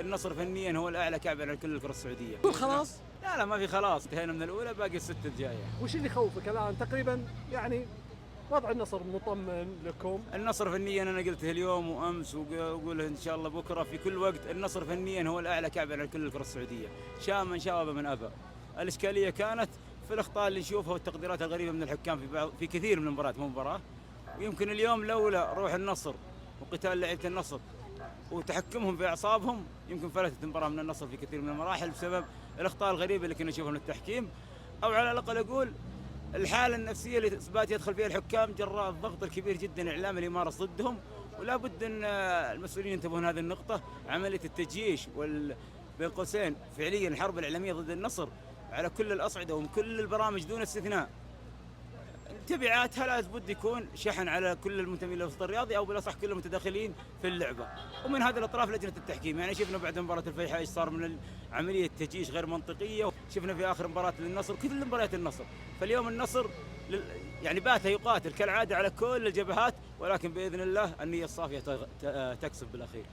النصر فنيا هو الأعلى كعبا على كل الكرة السعودية. خلاص؟ لا ما في خلاص، انتهينا من الأولى باقي الست الجاية. وش اللي يخوفك الآن تقريبا يعني وضع النصر مطمئن لكم؟ النصر فنيا أنا قلته اليوم وأمس وأقوله إن شاء الله بكرة في كل وقت، النصر فنيا هو الأعلى كعبا على كل الكرة السعودية، شاء من شاء وابى من أبى. الإشكالية كانت في الأخطاء اللي نشوفها والتقديرات الغريبة من الحكام في كثير من المباريات، مو مباراة. ويمكن اليوم لولا روح النصر وقتال لعيبة النصر وتحكمهم في أعصابهم يمكن فلتت المباراة من النصر في كثير من المراحل بسبب الأخطاء الغريبة اللي كنا نشوفها من التحكيم، أو على الأقل أقول الحالة النفسية اللي إثبات يدخل فيها الحكام جراء الضغط الكبير جدا الإعلامي اللي يمارس ضدهم. ولا بد أن المسؤولين ينتبهون هذه النقطة، عملية التجييش بين قوسين فعليا الحرب الإعلامية ضد النصر على كل الأصعدة ومن كل البرامج دون استثناء، تبعاتها لابد يكون شحن على كل المنتمين للوسط الرياضي او بالاصح كل المتداخلين في اللعبه، ومن هذه الاطراف لجنه التحكيم. يعني شفنا بعد مباراه الفيحاء ايش صار من عمليه تجيش غير منطقيه، شفنا في اخر مباراه للنصر كل مباريات النصر. فاليوم النصر يعني بات يقاتل كالعاده على كل الجبهات، ولكن باذن الله النيه الصافيه تكسب بالاخير.